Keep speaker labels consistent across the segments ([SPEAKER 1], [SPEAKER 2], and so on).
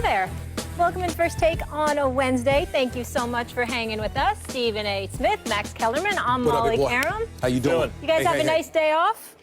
[SPEAKER 1] there. Welcome in First Take on a Wednesday. Thank you so much for hanging with us. Stephen A. Smith, Max Kellerman, I'm Molly Karam.
[SPEAKER 2] How you doing?
[SPEAKER 1] You guys have a nice day off?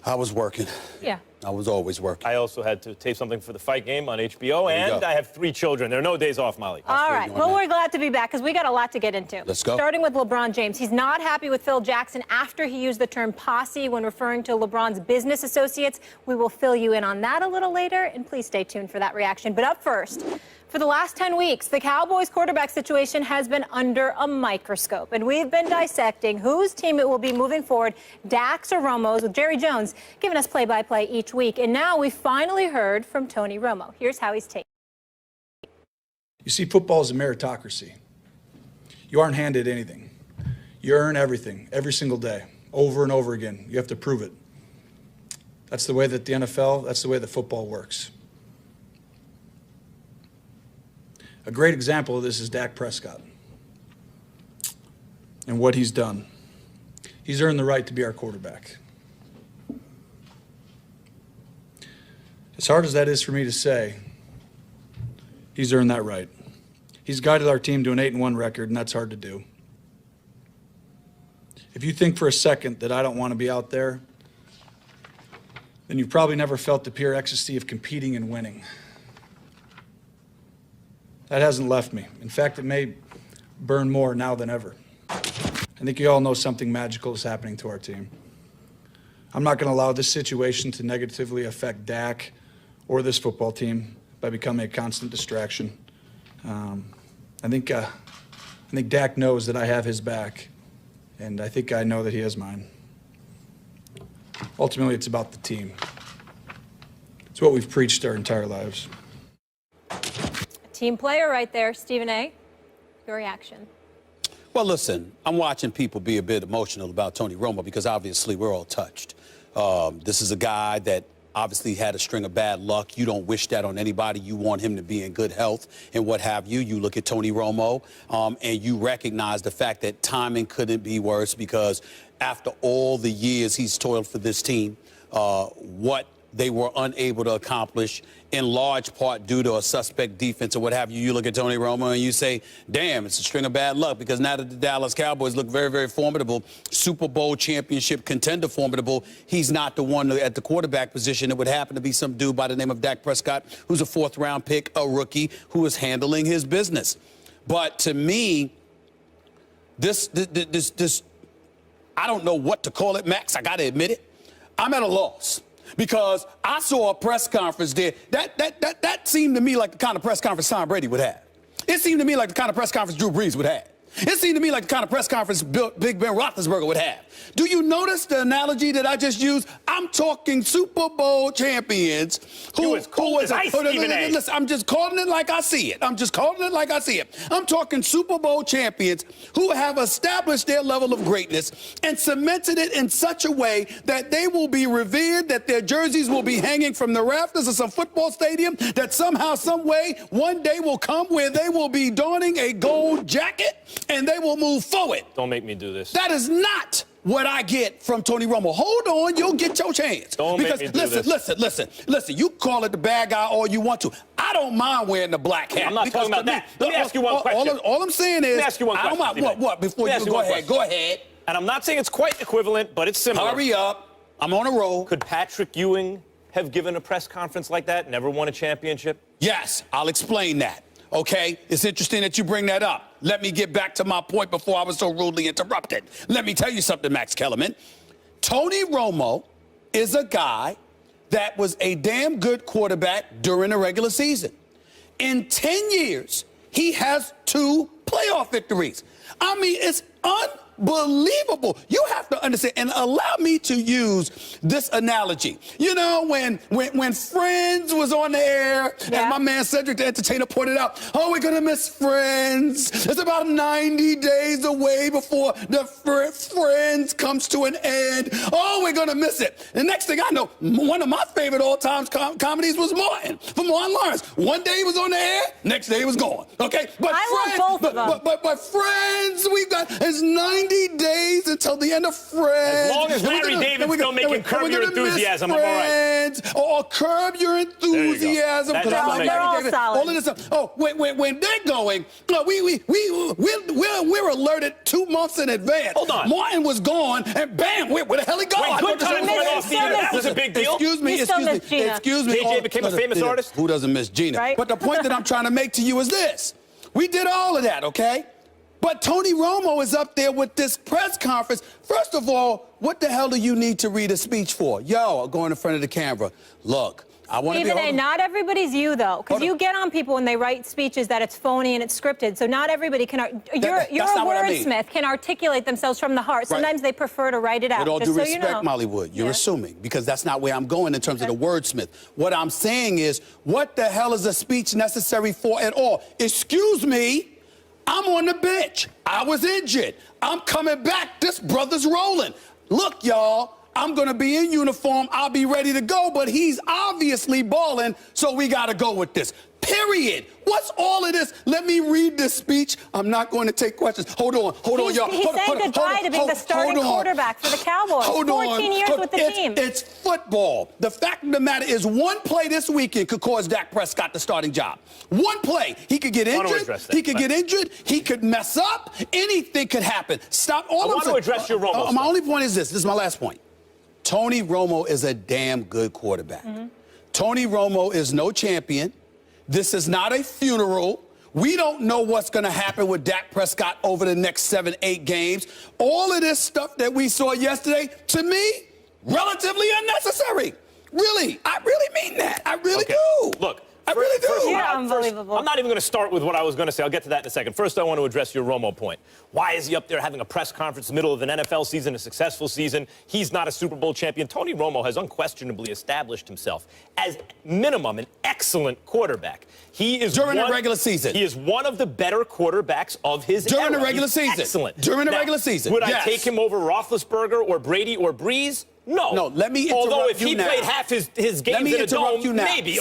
[SPEAKER 2] I was working.
[SPEAKER 1] Yeah.
[SPEAKER 2] I was always working.
[SPEAKER 3] I also had to tape something for the fight game on HBO, and I have 3 children. There are no days off, Molly.
[SPEAKER 1] All right. Well, we're glad to be back because we got a lot to get into.
[SPEAKER 2] Let's go.
[SPEAKER 1] Starting with LeBron James. He's not happy with Phil Jackson after he used the term posse when referring to LeBron's business associates. We will fill you in on that a little later, and please stay tuned for that reaction. But up first, for the last 10 weeks, the Cowboys quarterback situation has been under a microscope, and we've been dissecting whose team it will be moving forward, Dak's or Romo's, with Jerry Jones giving us play-by-play each week. And now we finally heard from Tony Romo. Here's how he's taken.
[SPEAKER 4] You see, football is a meritocracy. You aren't handed anything. You earn everything every single day, over and over again. You have to prove it. That's the way that the NFL, that's the way that football works. A great example of this is Dak Prescott and what he's done. He's earned the right to be our quarterback. As hard as that is for me to say, he's earned that right. He's guided our team to an 8-1 record, and that's hard to do. If you think for a second that I don't want to be out there, then you've probably never felt the pure ecstasy of competing and winning. That hasn't left me. In fact, it may burn more now than ever. I think you all know something magical is happening to our team. I'm not going to allow this situation to negatively affect Dak or this football team by becoming a constant distraction. I think Dak knows that I have his back, and I think I know that he has mine. Ultimately, it's about the team. It's what we've preached our entire lives.
[SPEAKER 1] Team player right there, Stephen A. Your reaction?
[SPEAKER 2] Well, listen, I'm watching people be a bit emotional about Tony Romo because obviously we're all touched. This is a guy that obviously had a string of bad luck. You don't wish that on anybody. You want him to be in good health and what have you. You look at Tony Romo and you recognize the fact that timing couldn't be worse because after all the years he's toiled for this team, what they were unable to accomplish in large part due to a suspect defense or what have you. You look at Tony Romo and you say, damn, it's a string of bad luck because now that the Dallas Cowboys look very, very formidable, Super Bowl championship contender formidable, he's not the one at the quarterback position. It would happen to be some dude by the name of Dak Prescott, who's a 4th-round pick, a rookie, who is handling his business. But to me, this I don't know what to call it, Max. I got to admit it. I'm at a loss. Because I saw a press conference there. That seemed to me like the kind of press conference Tom Brady would have. It seemed to me like the kind of press conference Drew Brees would have. It seemed to me like the kind of press conference Big Ben Roethlisberger would have. Do you notice the analogy that I just used? I'm talking Super Bowl champions who
[SPEAKER 3] was cold as ice, Stephen A.
[SPEAKER 2] Listen, I'm just calling it like I see it. I'm talking Super Bowl champions who have established their level of greatness and cemented it in such a way that they will be revered, that their jerseys will be hanging from the rafters of some football stadium, that somehow, some way, one day will come where they will be donning a gold jacket and they will move forward.
[SPEAKER 3] Don't make me do this.
[SPEAKER 2] That is not what I get from Tony Romo. Hold on, you'll get your chance.
[SPEAKER 3] Don't make me do this.
[SPEAKER 2] Listen, you call it the bad guy all you want to. I don't mind wearing the black hat.
[SPEAKER 3] I'm not talking about that. Let me ask you one question.
[SPEAKER 2] All I'm saying is,
[SPEAKER 3] let me ask you one question.
[SPEAKER 2] I don't mind. What? Before you go ahead. Go ahead.
[SPEAKER 3] And I'm not saying it's quite equivalent, but it's similar.
[SPEAKER 2] Hurry up. I'm on a roll.
[SPEAKER 3] Could Patrick Ewing have given a press conference like that, never won a championship?
[SPEAKER 2] Yes, I'll explain that. Okay, it's interesting that you bring that up. Let me get back to my point before I was so rudely interrupted. Let me tell you something, Max Kellerman. Tony Romo is a guy that was a damn good quarterback during the regular season. In 10 years, he has 2 playoff victories. I mean, it's unbelievable. You have to understand, and allow me to use this analogy. You know, when Friends was on the air, and my man Cedric the Entertainer pointed out, oh, we're going to miss Friends. It's about 90 days away before the Friends comes to an end. Oh, we're going to miss it. The next thing I know, one of my favorite all-time comedies was Martin, from Martin Lawrence. One day he was on the air, next day he was gone. Okay? But
[SPEAKER 1] I love both of them.
[SPEAKER 2] But Friends, we've got, it's 90 90 days until the end of Friends.
[SPEAKER 3] As long as Larry David's still making Curb Your Enthusiasm, I'm all right.
[SPEAKER 2] Or Curb Your Enthusiasm.
[SPEAKER 3] There you go.
[SPEAKER 1] They're all solid.
[SPEAKER 2] All of this stuff. Oh, when they're going, we're alerted 2 months in advance.
[SPEAKER 3] Hold on.
[SPEAKER 2] Martin was gone, and bam, where the hell he gone?
[SPEAKER 3] When Good Times went off the air, that was a big deal.
[SPEAKER 2] Excuse me.
[SPEAKER 3] JJ became a famous artist?
[SPEAKER 2] Who doesn't miss Gina?
[SPEAKER 1] Right?
[SPEAKER 2] But the point that I'm trying to make to you is this. We did all of that, okay? But Tony Romo is up there with this press conference. First of all, what the hell do you need to read a speech for? Yo, going in front of the camera. Look, I want to be...
[SPEAKER 1] Stephen A., not everybody's you, though, because you get on people when they write speeches that it's phony and it's scripted, so not everybody can... You're a wordsmith, can articulate themselves from the heart. Sometimes they prefer to write it out,
[SPEAKER 2] With all
[SPEAKER 1] just
[SPEAKER 2] due
[SPEAKER 1] so
[SPEAKER 2] respect,
[SPEAKER 1] you know.
[SPEAKER 2] Molly Wood, you're assuming, because that's not where I'm going in terms of the wordsmith. What I'm saying is, what the hell is a speech necessary for at all? Excuse me, I'm on the bench. I was injured. I'm coming back. This brother's rolling. Look, y'all, I'm going to be in uniform. I'll be ready to go, but he's obviously balling, so we got to go with this. Period. What's all of this? Let me read this speech. I'm not going to take questions. Hold on, y'all.
[SPEAKER 1] He's saying goodbye to being the starting quarterback for the Cowboys. 14 years with the team.
[SPEAKER 2] It's football. The fact of the matter is, one play this weekend could cause Dak Prescott the starting job. One play. He could get injured. He could get injured. He could mess up. Anything could happen. Stop all of this.
[SPEAKER 3] I want to address your Romo stuff.
[SPEAKER 2] My only point is this. This is my last point. Tony Romo is a damn good quarterback. Tony Romo is no champion. This is not a funeral. We don't know what's going to happen with Dak Prescott over the next 7, 8 games. All of this stuff that we saw yesterday, to me, relatively unnecessary. Really, I really mean that. I really do.
[SPEAKER 3] Look,
[SPEAKER 2] I really do.
[SPEAKER 1] You're unbelievable.
[SPEAKER 3] I'm not even going to start with what I was going to say. I'll get to that in a second. First, I want to address your Romo point. Why is he up there having a press conference in the middle of an NFL season, a successful season? He's not a Super Bowl champion. Tony Romo has unquestionably established himself as minimum an excellent quarterback. He is
[SPEAKER 2] during the regular season.
[SPEAKER 3] He is one of the better quarterbacks of his era.
[SPEAKER 2] During the regular season.
[SPEAKER 3] Excellent.
[SPEAKER 2] During the regular season.
[SPEAKER 3] Would I take him over Roethlisberger or Brady or Breeze? No.
[SPEAKER 2] No, let me interrupt you now.
[SPEAKER 3] Although if he played half his games in a dome, maybe. In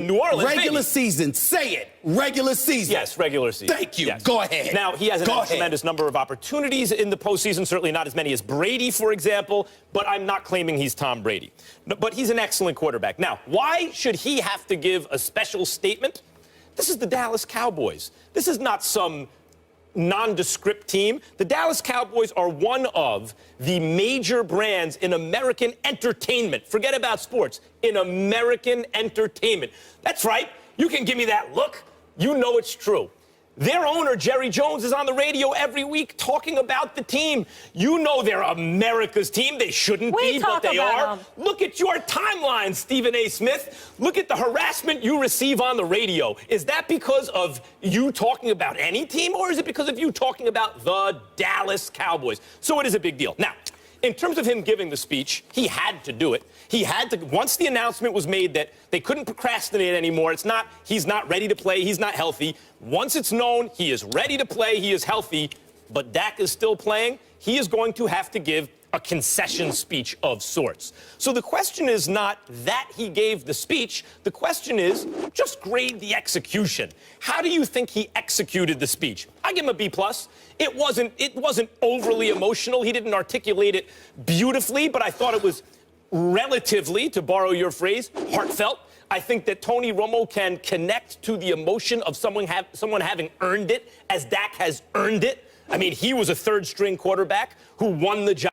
[SPEAKER 3] New Orleans,
[SPEAKER 2] regular season. Say it. Regular season.
[SPEAKER 3] Yes, regular season.
[SPEAKER 2] Thank you.
[SPEAKER 3] Yes.
[SPEAKER 2] Go ahead.
[SPEAKER 3] Now, he has a tremendous number of opportunities in the postseason, certainly not as many as Brady, for example, but I'm not claiming he's Tom Brady. But he's an excellent quarterback. Now, why should he have to give a special statement? This is the Dallas Cowboys. This is not some nondescript team. The Dallas Cowboys are one of the major brands in American entertainment. Forget about sports. In American entertainment. That's right. You can give me that look. You know it's true. Their owner, Jerry Jones, is on the radio every week talking about the team. You know they're America's team. They shouldn't be, but they are. Look at your timeline, Stephen A. Smith. Look at the harassment you receive on the radio. Is that because of you talking about any team, or is it because of you talking about the Dallas Cowboys? So it is a big deal. Now, in terms of him giving the speech, he had to do it. He had to, once the announcement was made that they couldn't procrastinate anymore, he's not ready to play, he's not healthy. Once it's known he is ready to play, he is healthy, but Dak is still playing, he is going to have to give a concession speech of sorts. So the question is not that he gave the speech. The question is, just grade the execution. How do you think he executed the speech? I give him a B+. It wasn't overly emotional. He didn't articulate it beautifully, but I thought it was relatively, to borrow your phrase, heartfelt. I think that Tony Romo can connect to the emotion of someone having earned it, as Dak has earned it. I mean, he was a third-string quarterback who won the job.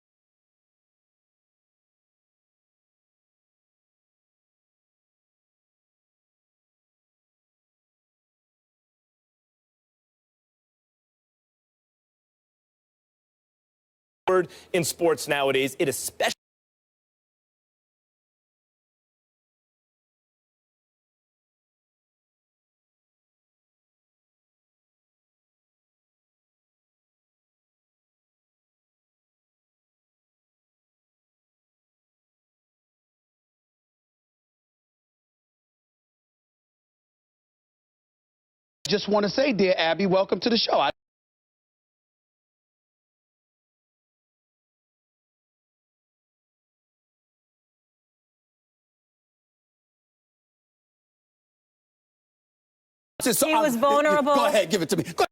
[SPEAKER 3] In sports nowadays, it especially
[SPEAKER 2] just want to say, dear Abby, welcome to the show.
[SPEAKER 1] He was vulnerable.
[SPEAKER 2] Go ahead, give it to me. Go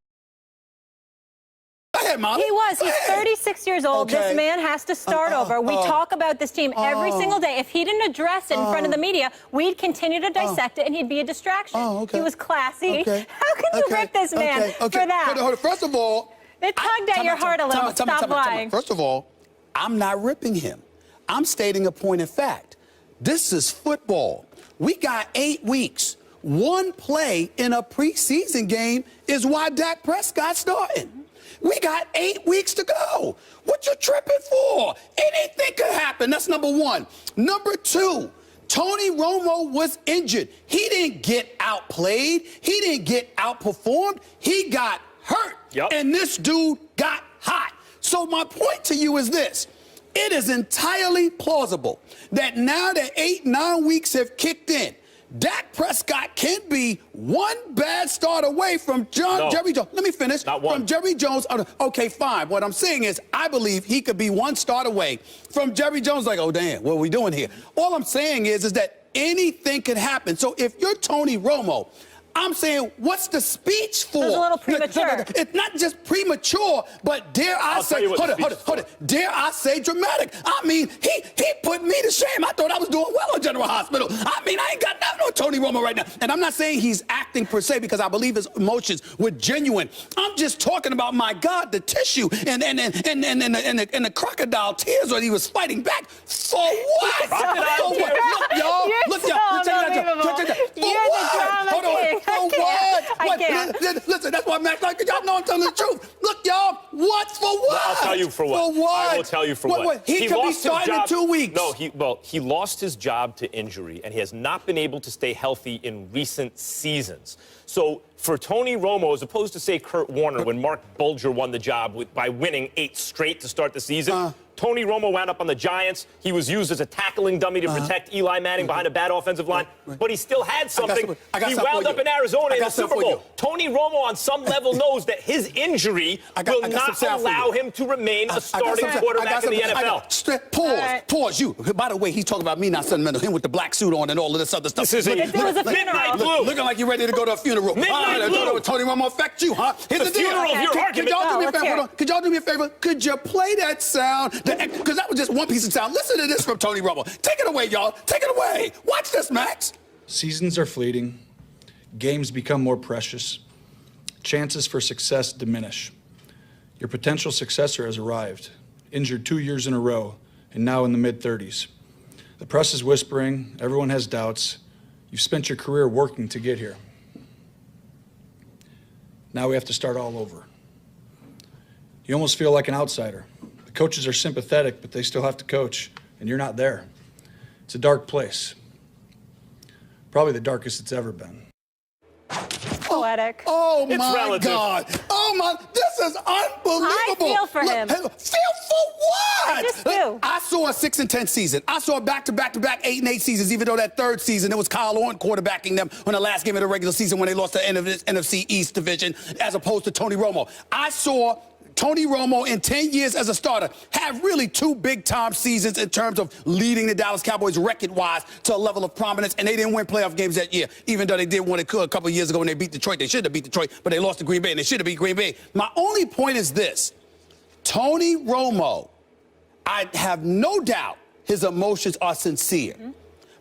[SPEAKER 2] ahead, Molly.
[SPEAKER 1] He was. He's 36 years old.
[SPEAKER 2] Okay.
[SPEAKER 1] This man has to start over. We talk about this team every single day. If he didn't address it in front of the media, we'd continue to dissect it, and he'd be a distraction.
[SPEAKER 2] Okay.
[SPEAKER 1] He was classy.
[SPEAKER 2] Okay.
[SPEAKER 1] How can you rip this man for that?
[SPEAKER 2] Hold on. First of all,
[SPEAKER 1] it tugged at your heart a little. Stop lying.
[SPEAKER 2] First of all, I'm not ripping him. I'm stating a point of fact. This is football. We got 8 weeks. One play in a preseason game is why Dak Prescott starting. We got 8 weeks to go. What you tripping for? Anything could happen. That's number one. Number two, Tony Romo was injured. He didn't get outplayed. He didn't get outperformed. He got hurt.
[SPEAKER 3] Yep.
[SPEAKER 2] And this dude got hot. So my point to you is this. It is entirely plausible that now that 8-9 weeks have kicked in, Dak Prescott can be one bad start away from Jerry Jones. Let me finish.
[SPEAKER 3] Not one.
[SPEAKER 2] From Jerry Jones. Okay, fine. What I'm saying is I believe he could be one start away from Jerry Jones. Like, oh, damn, what are we doing here? All I'm saying is that anything could happen. So if you're Tony Romo, I'm saying, what's the speech for?
[SPEAKER 1] It was a little premature.
[SPEAKER 2] It's not just premature, but dare I say, hold it, dare I say dramatic. I mean, he put me to shame. I thought I was doing well at General Hospital. I mean, I ain't got nothing on Tony Romo right now. And I'm not saying he's acting per se because I believe his emotions were genuine. I'm just talking about, my God, the tissue and the crocodile tears when he was fighting back. For what?
[SPEAKER 3] Crocodile tears.
[SPEAKER 2] Look, y'all. Look, y'all.
[SPEAKER 1] You're the drama king.
[SPEAKER 2] For what?
[SPEAKER 1] I can't.
[SPEAKER 2] Listen, that's why I'm acting like y'all know I'm telling the truth. Look, y'all, what for what?
[SPEAKER 3] I'll tell you for what.
[SPEAKER 2] For what?
[SPEAKER 3] I will tell you for what.
[SPEAKER 2] He could be starting in 2 weeks.
[SPEAKER 3] No, he lost his job to injury, and he has not been able to stay healthy in recent seasons. So for Tony Romo, as opposed to, say, Kurt Warner, when Mark Bulger won the job by winning 8 straight to start the season, Tony Romo wound up on the Giants. He was used as a tackling dummy to protect Eli Manning behind a bad offensive line, but he still had something. He wound up in Arizona in the Super Bowl. Tony Romo, on some level, knows that his injury will not allow him to remain a starting quarterback in the NFL.
[SPEAKER 2] Pause. You. By the way, he's talking about me not sentimental. Him with the black suit on and all of this other stuff.
[SPEAKER 3] This is
[SPEAKER 1] Midnight
[SPEAKER 3] Blue.
[SPEAKER 2] Looking like you're ready to go to a funeral.
[SPEAKER 3] Midnight Blue.
[SPEAKER 2] Tony Romo affect you, huh? Here's
[SPEAKER 3] the funeral of your argument.
[SPEAKER 2] Could y'all do me a favor? Could you play that sound? Because that was just one piece of sound. Listen to this from Tony Romo. Take it away, y'all. Take it away. Watch this, Max.
[SPEAKER 4] Seasons are fleeting. Games become more precious. Chances for success diminish. Your potential successor has arrived, injured 2 years in a row, and now in the mid-30s. The press is whispering. Everyone has doubts. You've spent your career working to get here. Now we have to start all over. You almost feel like an outsider. The coaches are sympathetic, but they still have to coach, and you're not there. It's a dark place. Probably the darkest it's ever been.
[SPEAKER 1] Poetic.
[SPEAKER 2] Oh,
[SPEAKER 3] It's
[SPEAKER 2] my
[SPEAKER 3] relative.
[SPEAKER 2] God. Oh, my. This is unbelievable.
[SPEAKER 1] I feel for him.
[SPEAKER 2] Feel for what?
[SPEAKER 1] I just do.
[SPEAKER 2] I saw a 6-10 season. I saw back-to-back 8-8 seasons, even though that third season, it was Kyle Orton quarterbacking them on the last game of the regular season when they lost the NFC East division, as opposed to Tony Romo. I saw Tony Romo in 10 years as a starter have really 2 big-time seasons in terms of leading the Dallas Cowboys record-wise to a level of prominence, and they didn't win playoff games that year, even though they did win a couple of years ago when they beat Detroit. They should have beat Detroit, but they lost to Green Bay, and they should have beat Green Bay. My only point is this. Tony Romo, I have no doubt his emotions are sincere.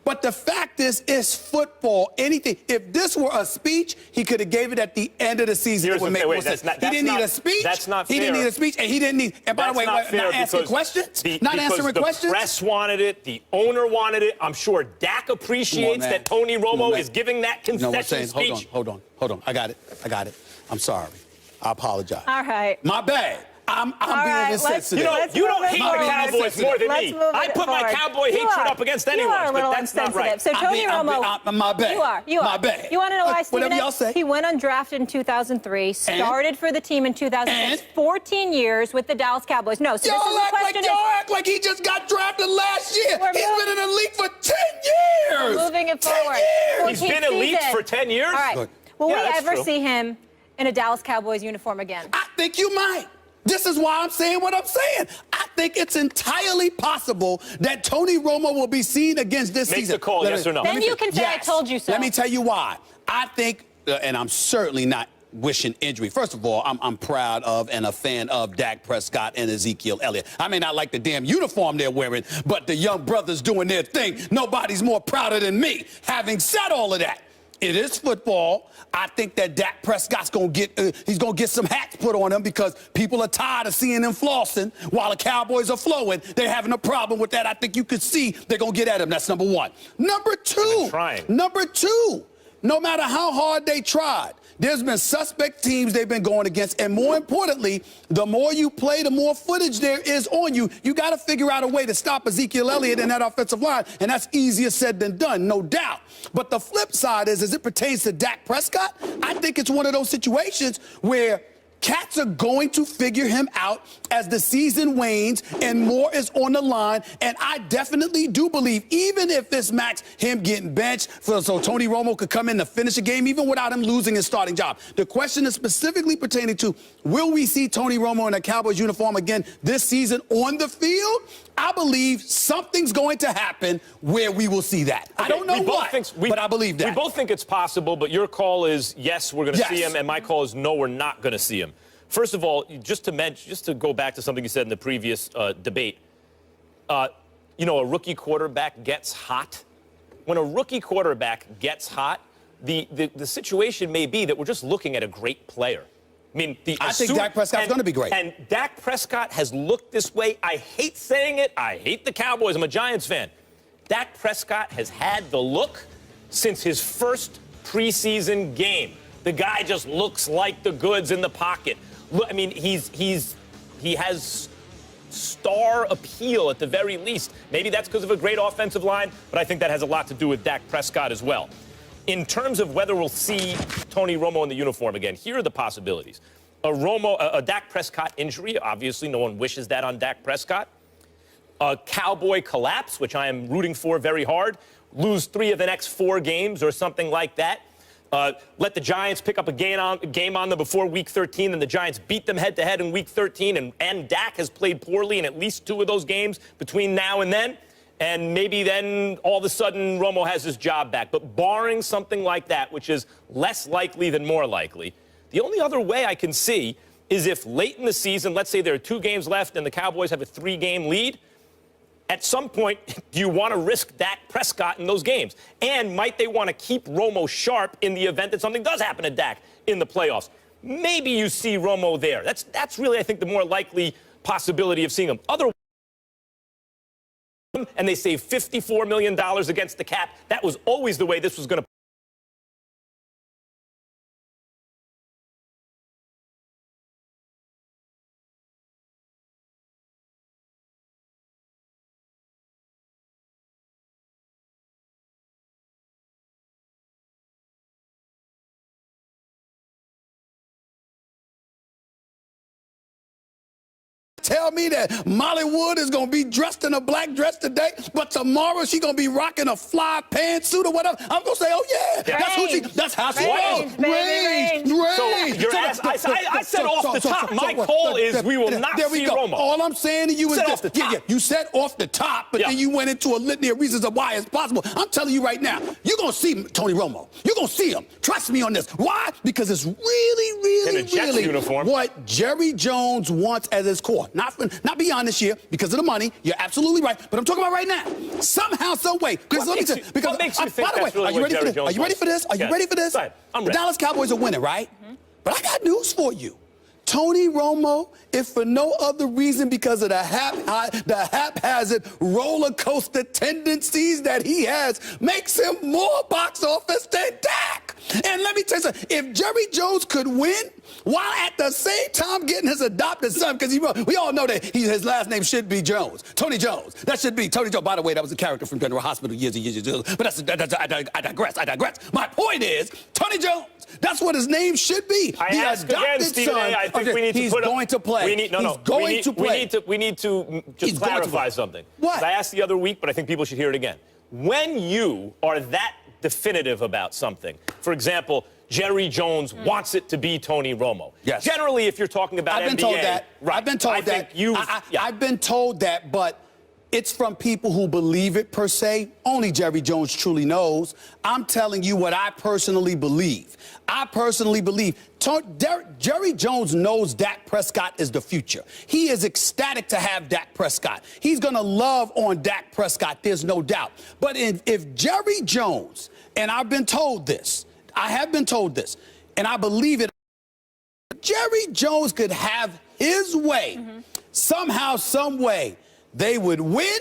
[SPEAKER 2] But the fact is, it's football. Anything. If this were a speech, he could have gave it at the end of the season. It would make more sense. He didn't need a speech.
[SPEAKER 3] That's not fair.
[SPEAKER 2] He didn't need a speech, and he didn't need. And by the way, not asking questions. Not answering questions.
[SPEAKER 3] The press wanted it. The owner wanted it. I'm sure Dak appreciates that Tony Romo is giving that concession speech.
[SPEAKER 2] Hold on. I got it. I'm sorry. I apologize.
[SPEAKER 1] All right.
[SPEAKER 2] My bad. I'm being insensitive.
[SPEAKER 3] You don't hate the Cowboys more than me. I put my Cowboy hatred up against anyone,
[SPEAKER 1] You are a little
[SPEAKER 3] but that's not right.
[SPEAKER 1] So Tony Romo,
[SPEAKER 2] my bad.
[SPEAKER 1] You are.
[SPEAKER 2] My bad.
[SPEAKER 1] You want to know why, Stephen?
[SPEAKER 2] Whatever y'all say.
[SPEAKER 1] He went undrafted in 2003, started for the team in 2006, 14 years with the Dallas Cowboys. No, so this is the question.
[SPEAKER 2] Y'all act like he just got drafted last year. He's been in the league for 10 years.
[SPEAKER 1] Moving it forward.
[SPEAKER 2] 10 years.
[SPEAKER 3] He's been elite for 10 years?
[SPEAKER 1] All right.
[SPEAKER 2] Good.
[SPEAKER 1] Will we ever see him in a Dallas Cowboys uniform again?
[SPEAKER 2] I think you might. This is why I'm saying what I'm saying. I think it's entirely possible that Tony Romo will be seen against this season.
[SPEAKER 3] Make the call, yes or no.
[SPEAKER 1] Then you can say, I told you so.
[SPEAKER 2] Let me tell you why. I think, and I'm certainly not wishing injury. First of all, I'm proud of and a fan of Dak Prescott and Ezekiel Elliott. I may not like the damn uniform they're wearing, but the young brothers doing their thing. Nobody's more prouder than me. Having said all of that, it is football. I think that Dak Prescott's going to get some hats put on him because people are tired of seeing him flossing while the Cowboys are flowing. They're having a problem with that. I think you could see they're going to get at him. That's number one. Number two, no matter how hard they tried, there's been suspect teams they've been going against, and more importantly, the more you play, the more footage there is on you. You got to figure out a way to stop Ezekiel Elliott and that offensive line, and that's easier said than done, no doubt. But the flip side is, as it pertains to Dak Prescott, I think it's one of those situations where cats are going to figure him out as the season wanes and more is on the line. And I definitely do believe, even if this max him getting benched so Tony Romo could come in to finish a game, even without him losing his starting job. The question is specifically pertaining to, will we see Tony Romo in a Cowboys uniform again this season on the field? I believe something's going to happen where we will see that. Okay, I don't know what, but I believe that.
[SPEAKER 3] We both think it's possible, but your call is yes, we're going to see him, and my call is no, we're not going to see him. First of all, just to go back to something you said in the previous debate, you know, a rookie quarterback gets hot. When a rookie quarterback gets hot, the situation may be that we're just looking at a great player. I mean, I
[SPEAKER 2] think Dak Prescott's going to be great.
[SPEAKER 3] And Dak Prescott has looked this way. I hate saying it. I hate the Cowboys. I'm a Giants fan. Dak Prescott has had the look since his first preseason game. The guy just looks like the goods in the pocket. Look, I mean, he has star appeal at the very least. Maybe that's because of a great offensive line, but I think that has a lot to do with Dak Prescott as well. In terms of whether we'll see Tony Romo in the uniform again, here are the possibilities. A Dak Prescott injury, obviously no one wishes that on Dak Prescott. A Cowboy collapse, which I am rooting for very hard. Lose 3 of the next 4 games or something like that. Let the Giants pick up a game on them before Week 13, and the Giants beat them head-to-head in Week 13, and Dak has played poorly in at least 2 of those games between now and then. And maybe then all of a sudden Romo has his job back. But barring something like that, which is less likely than more likely, the only other way I can see is if late in the season, let's say there are 2 games left and the Cowboys have a 3-game lead, at some point, do you want to risk Dak Prescott in those games? And might they want to keep Romo sharp in the event that something does happen to Dak in the playoffs? Maybe you see Romo there. That's really, I think, the more likely possibility of seeing him. Otherwise, and they save $54 million against the cap. That was always the way this was going to.
[SPEAKER 2] Tell me that Molly Wood is going to be dressed in a black dress today, but tomorrow she's going to be rocking a fly pantsuit or whatever. I'm going to say, oh, yeah. That's how she rolls. Range.
[SPEAKER 3] I said off the top. My call is we will not see Romo.
[SPEAKER 2] All I'm saying to you is
[SPEAKER 3] off the top.
[SPEAKER 2] Yeah, you said off the top, but then you went into a litany of reasons of why it's possible. I'm telling you right now, you're going to see Tony Romo. You're going to see him. Trust me on this. Why? Because it's really what Jerry Jones wants as his core. Not beyond this year because of the money. You're absolutely right. But I'm talking about right now. Somehow, some way.
[SPEAKER 3] What makes you think that's really what Jerry Jones wants?
[SPEAKER 2] Are you ready for this? Are you ready for this?
[SPEAKER 3] Go ahead. I'm ready.
[SPEAKER 2] The Dallas Cowboys are winning, right? Mm-hmm. But I got news for you. Tony Romo, if for no other reason because of the haphazard roller coaster tendencies that he has, makes him more box office than Dak. And let me tell you something. If Jerry Jones could win while at the same time getting his adopted son, because we all know that his last name should be Jones. Tony Jones. That should be Tony Jones. By the way, that was a character from General Hospital years and years ago. But I digress. My point is, Tony Jones, that's what his name should be.
[SPEAKER 3] I ask again, Stephen A. I think we need to put
[SPEAKER 2] going to play.
[SPEAKER 3] We need to just clarify something.
[SPEAKER 2] What?
[SPEAKER 3] I asked the other week, but I think people should hear it again. When you are that definitive about something, for example, Jerry Jones wants it to be Tony Romo.
[SPEAKER 2] Yes.
[SPEAKER 3] Generally, if you're talking about NBA,
[SPEAKER 2] I've been told that.
[SPEAKER 3] Right.
[SPEAKER 2] I've been told that, but it's from people who believe it per se. Only Jerry Jones truly knows. I'm telling you what I personally believe. I personally believe Jerry Jones knows Dak Prescott is the future. He is ecstatic to have Dak Prescott. He's going to love on Dak Prescott, there's no doubt. But if Jerry Jones, and I've been told this, I have been told this, and I believe it, Jerry Jones could have his way, somehow, some way, they would win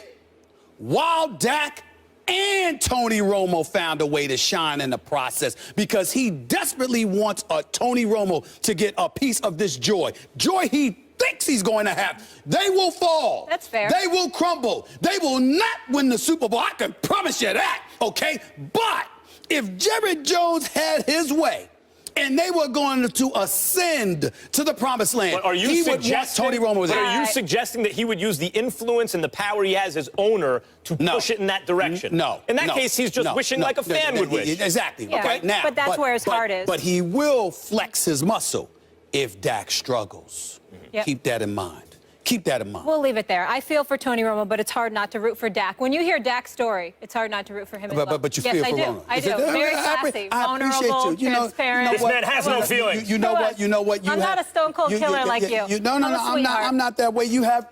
[SPEAKER 2] while Dak and Tony Romo found a way to shine in the process because he desperately wants Tony Romo to get a piece of this joy. Joy he thinks he's going to have. They will fall.
[SPEAKER 1] That's fair.
[SPEAKER 2] They will crumble. They will not win the Super Bowl. I can promise you that, okay? But if Jerry Jones had his way, and they were going to ascend to the promised land,
[SPEAKER 3] But are you
[SPEAKER 2] he would want
[SPEAKER 3] suggesting,
[SPEAKER 2] Tony Romo was there.
[SPEAKER 3] Are you suggesting that he would use the influence and the power he has as owner to push it in that direction?
[SPEAKER 2] No.
[SPEAKER 3] In that case, he's just wishing like a fan would wish.
[SPEAKER 2] Exactly.
[SPEAKER 1] Yeah,
[SPEAKER 2] Okay. Now,
[SPEAKER 1] but that's where his heart is.
[SPEAKER 2] But he will flex his muscle if Dak struggles.
[SPEAKER 1] Yep.
[SPEAKER 2] Keep that in mind. Keep that in mind.
[SPEAKER 1] We'll leave it there. I feel for Tony Romo, but it's hard not to root for Dak. When you hear Dak's story, it's hard not to root for him as well.
[SPEAKER 2] But you
[SPEAKER 1] yes,
[SPEAKER 2] feel
[SPEAKER 1] I
[SPEAKER 2] for
[SPEAKER 1] do.
[SPEAKER 2] Romo.
[SPEAKER 1] I do. Very classy,
[SPEAKER 2] I appreciate
[SPEAKER 1] vulnerable,
[SPEAKER 2] you.
[SPEAKER 1] transparent.
[SPEAKER 3] This man has no feelings.
[SPEAKER 2] You know what? You know what? You
[SPEAKER 1] I'm not a stone cold killer like you.
[SPEAKER 2] No,
[SPEAKER 1] I'm a
[SPEAKER 2] I'm not.
[SPEAKER 1] sweetheart.
[SPEAKER 2] I'm not that way. You have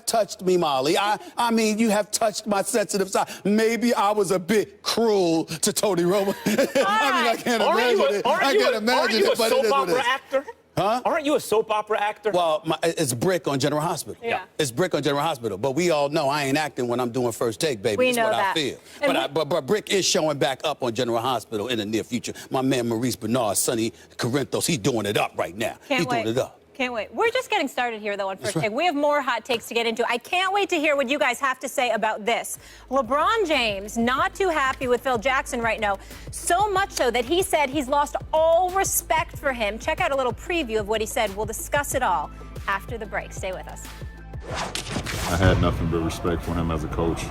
[SPEAKER 2] touched me, Molly. I mean, you have touched my sensitive side. Maybe I was a bit cruel to Tony Romo. I mean, I can't imagine it. I can't imagine it. But it is what it is.
[SPEAKER 3] Actor?
[SPEAKER 2] Huh?
[SPEAKER 3] Aren't you a soap opera actor?
[SPEAKER 2] Well, it's Brick on General Hospital.
[SPEAKER 1] Yeah.
[SPEAKER 2] It's Brick on General Hospital. But we all know I ain't acting when I'm doing First Take, baby.
[SPEAKER 1] We
[SPEAKER 2] That's
[SPEAKER 1] know
[SPEAKER 2] what
[SPEAKER 1] that.
[SPEAKER 2] I feel.
[SPEAKER 1] And
[SPEAKER 2] But Brick is showing back up on General Hospital in the near future. My man Maurice Bernard, Sonny Corinthos, he's doing it up right now.
[SPEAKER 1] Can't
[SPEAKER 2] He's
[SPEAKER 1] wait.
[SPEAKER 2] doing it up.
[SPEAKER 1] Can't wait. We're just getting started here, though, on First
[SPEAKER 2] right.
[SPEAKER 1] Take. We have more hot takes to get into. I can't wait to hear what you guys have to say about this. LeBron James not too happy with Phil Jackson right now, so much so that he said he's lost all respect for him. Check out a little preview of what he said. We'll discuss it all after the break. Stay with us.
[SPEAKER 5] I had nothing but respect for him as a coach,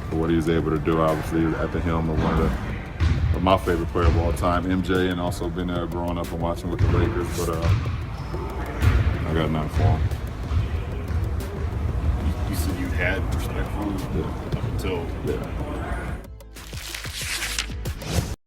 [SPEAKER 5] for what he was able to do, obviously, at the helm of one of my favorite player of all time, MJ, and also been there growing up and watching with the Lakers, but I got nothing for him.
[SPEAKER 6] You said you had respect for him up until